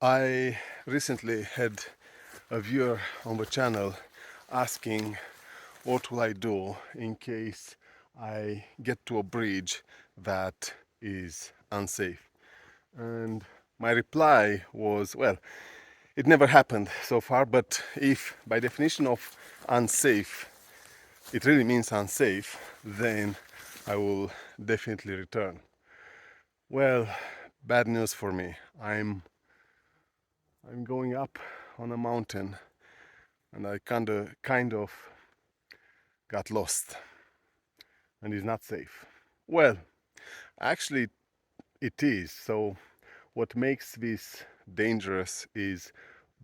I recently had a viewer on the channel asking what will I do in case I get to a bridge that is unsafe. And my reply was, well, it never happened so far, but if by definition of unsafe it really means unsafe, then I will definitely return. Well, bad news for me. I'm going up on a mountain and I kind of got lost and it's not safe. Well, actually it is. So what makes this dangerous is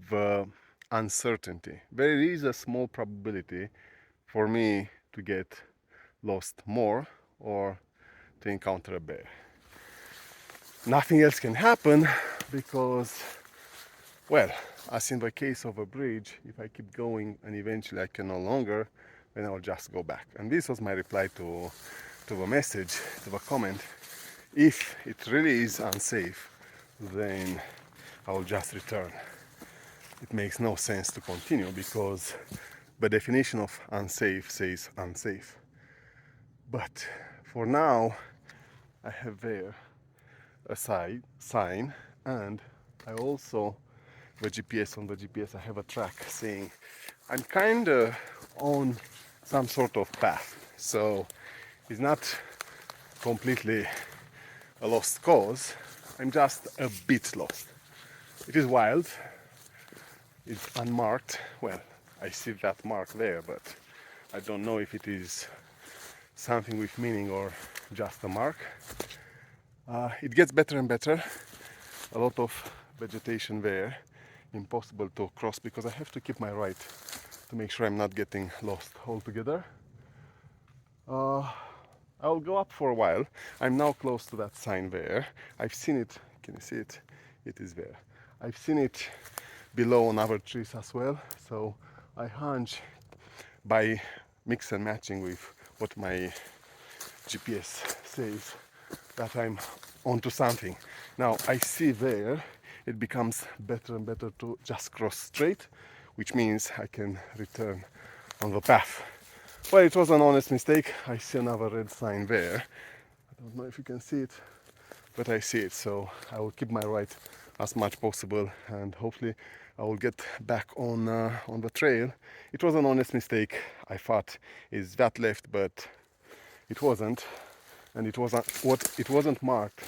the uncertainty. There is a small probability for me to get lost more or to encounter a bear. Nothing else can happen because, well, as in the case of a bridge, if I keep going and eventually I can no longer, then I'll just go back. And this was my reply to the message, to the comment. If it really is unsafe, then I will just return. It makes no sense to continue because the definition of unsafe says unsafe. But for now, I have there a sign, and I also, the GPS, on the GPS I have a track saying I'm kind of on some sort of path, so it's not completely a lost cause. I'm just a bit lost. It is wild, it's unmarked. Well, I see that mark there, but I don't know if it is something with meaning or just a mark. It gets better and better. A lot of vegetation there, impossible to cross because I have to keep my right to make sure I'm not getting lost altogether. I'll go up for a while. I'm now close to that sign there. I've seen it. Can you see it? It is there. I've seen it below on other trees as well. So I hunch by mix and matching with what my GPS says that I'm onto something. Now I see there it becomes better and better to just cross straight, which means I can return on the path. Well, it was an honest mistake. I see another red sign there. I don't know if you can see it, but I see it. So I will keep my right as much possible, and hopefully I will get back on the trail. It was an honest mistake. I thought is that left, but it wasn't, and it wasn't marked.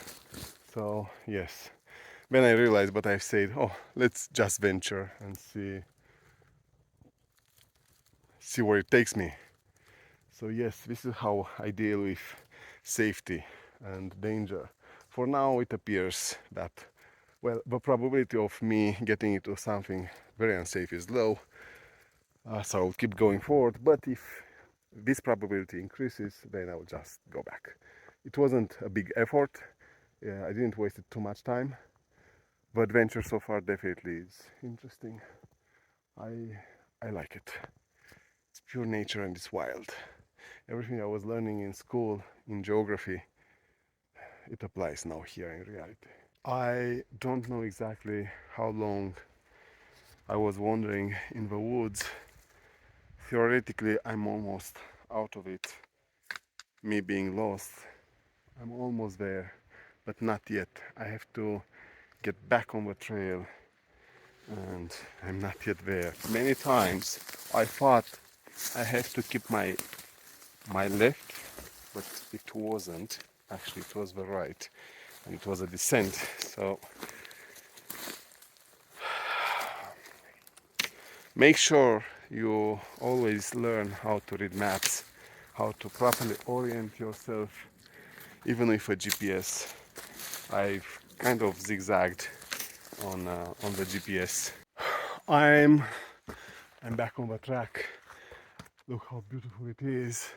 So yes. Then I realized, but I've said, oh, let's just venture and see where it takes me. So yes, this is how I deal with safety and danger. For now, it appears that, well, the probability of me getting into something very unsafe is low. So I'll keep going forward. But if this probability increases, then I'll just go back. It wasn't a big effort. I didn't waste too much time. The adventure so far definitely is interesting. I like it. It's pure nature and it's wild. Everything I was learning in school in geography, it applies now here in reality. I don't know exactly how long I was wandering in the woods. Theoretically, I'm almost out of it. Me being lost, I'm almost there, but not yet. I have to get back on the trail and I'm not yet there. Many times I thought I have to keep my left, but it wasn't. Actually, it was the right, and it was a descent. So make sure you always learn how to read maps, how to properly orient yourself, even with a GPS. I've kind of zigzagged on the GPS. I'm back on the track. Look how beautiful it is.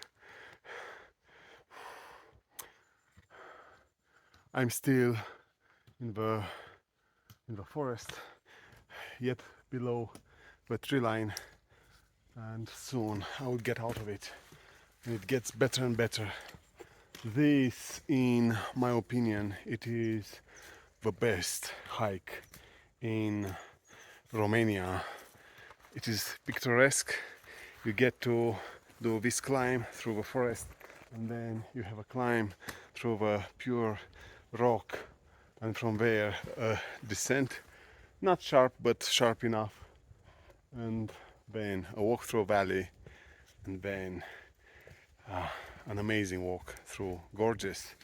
I'm still in the forest, yet below the tree line, and soon I will get out of it. And it gets better and better. This, in my opinion, it is the best hike in Romania. It is picturesque. You get to do this climb through the forest, and then you have a climb through the pure rock, and from there a descent, not sharp but sharp enough, and then a walk through a valley, and then an amazing walk through gorges.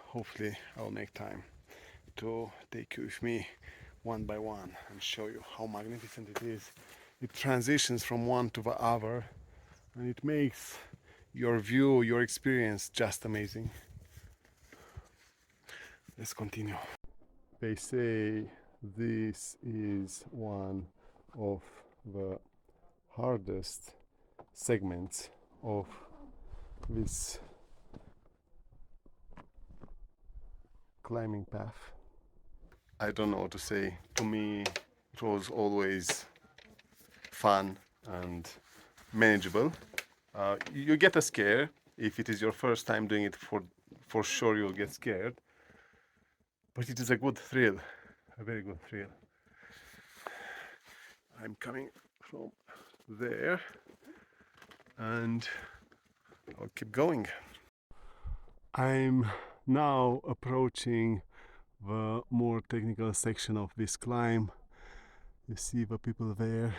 Hopefully I'll make time to take you with me one by one and show you how magnificent it is. It transitions from one to the other, and it makes your view, your experience just amazing. Let's continue. They say this is one of the hardest segments of this climbing path. I don't know what to say. To me, it was always fun and manageable. You get a scare if it is your first time doing it. For sure, you'll get scared. But it is a good thrill, a very good thrill. I'm coming from there, and I'll keep going. I'm now approaching the more technical section of this climb. You see the people there.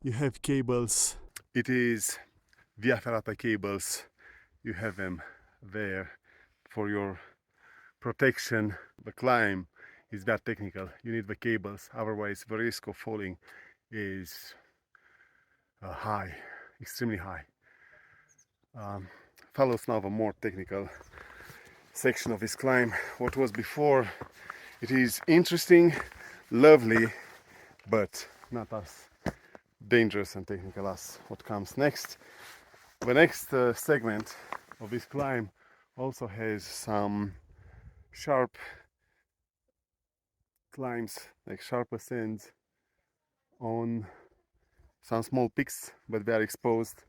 You have cables. It is Via Ferrata cables. You have them there for your protection. The climb is that technical. You need the cables, otherwise the risk of falling is high, extremely high. Follows now the more technical section of this climb. What was before, it is interesting, lovely, but not as dangerous and technical as what comes next. The next segment of this climb also has some sharp climbs, like sharp ascents on some small peaks, but they are exposed.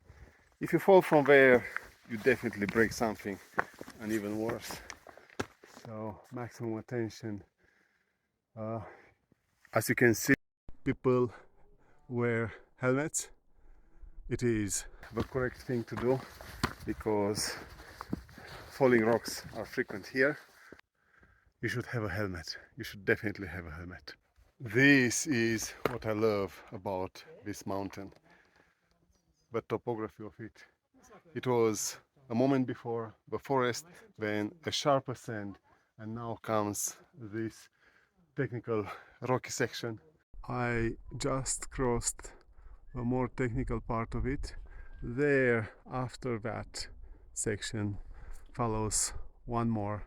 If you fall from there, you definitely break something, and even worse. So maximum attention. As you can see, people wear helmets. It is the correct thing to do because falling rocks are frequent here. You should have a helmet. You should definitely have a helmet. This is what I love about this mountain, the topography of it. It was a moment before the forest, then a sharp ascent, and now comes this technical rocky section. I just crossed a more technical part of it. There, after that section, follows one more,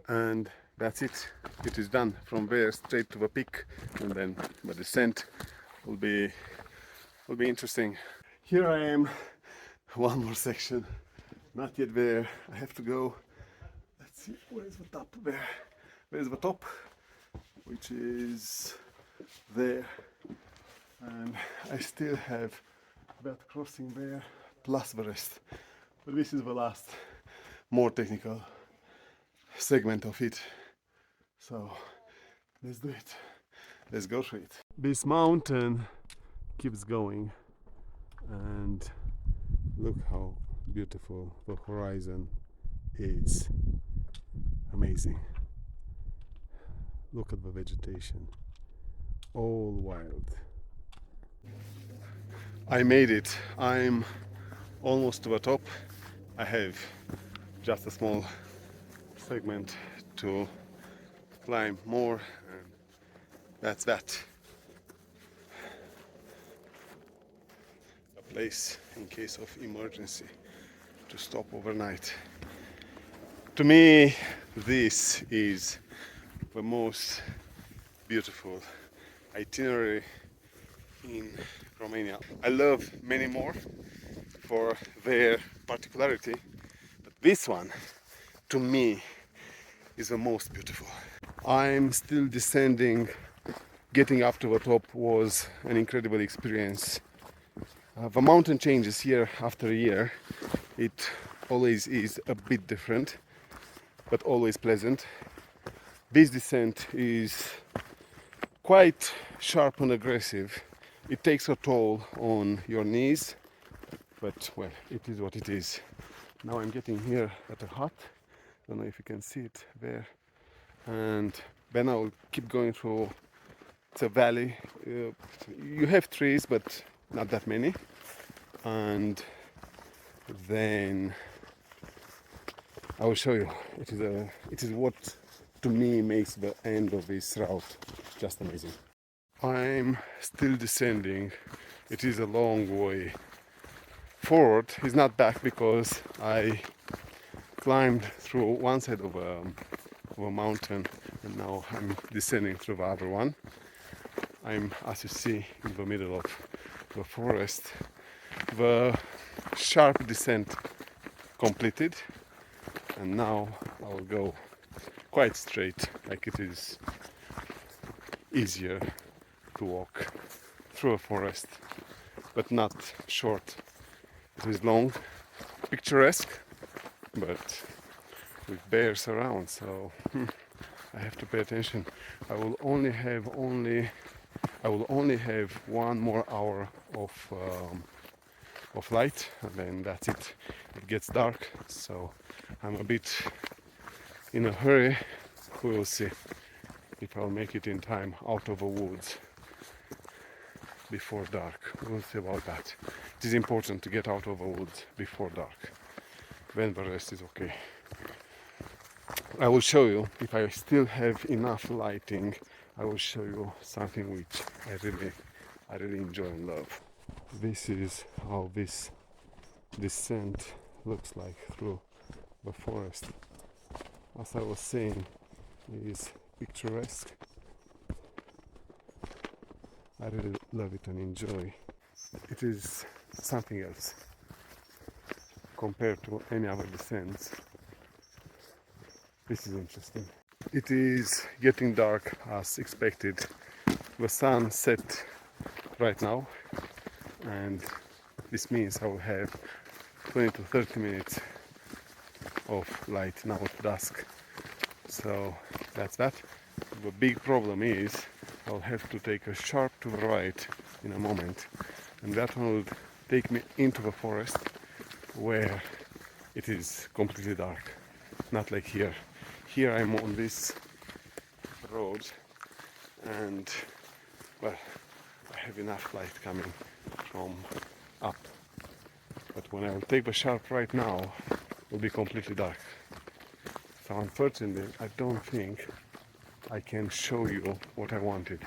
and that's it. It is done. From there straight to the peak, and then the descent will be interesting. Here I am, one more section, not yet there. I have to go. Let's see, where is the top there? Where is the top? Which is there, and I still have that crossing there plus the rest, but this is the last more technical segment of it, so let's do it. Let's go through it. This mountain keeps going, and look how beautiful the horizon is. Amazing. Look at the vegetation, all wild. I made it. I'm almost to the top. I have just a small segment to climb more, and that's that. A place in case of emergency to stop overnight. To me, this is the most beautiful itinerary in Romania. I love many more for their particularity, but this one, to me, is the most beautiful. I'm still descending. Getting up to the top was an incredible experience. The mountain changes year after year. It always is a bit different, but always pleasant. This descent is quite sharp and aggressive. It takes a toll on your knees, but well, it is what it is. Now I'm getting here at a hut. Don't know if you can see it there. And then I'll keep going through. It's a valley. You have trees, but not that many. And then I will show you. It is what to me makes the end of this route just amazing. I'm still descending. It is a long way forward. It's not back because I climbed through one side of a mountain and now I'm descending through the other one. I'm, as you see, in the middle of the forest. The sharp descent completed, and now I will go quite straight, like it is easier to walk through a forest, but not short. It is long, picturesque, but with bears around, so I have to pay attention. I will only have one more hour of light, and then that's it. It gets dark, so I'm a bit in a hurry. We will see if I'll make it in time out of the woods before dark. We'll see about that. It is important to get out of the woods before dark. Then the rest is okay. I will show you, if I still have enough lighting, I will show you something which I really enjoy and love. This is how this descent looks like through the forest. As I was saying, it is picturesque. I really love it and enjoy. It is something else compared to any other descents. This is interesting. It is getting dark as expected. The sun set right now, and this means I will have 20 to 30 minutes of light now at dusk. So that's that. The big problem is I'll have to take a sharp to the right in a moment, and that one will take me into the forest where it is completely dark, not like here. Here I'm on this road, and well, I have enough light coming from up, but when I will take the sharp right now, it will be completely dark. So unfortunately, I don't think I can show you what I wanted.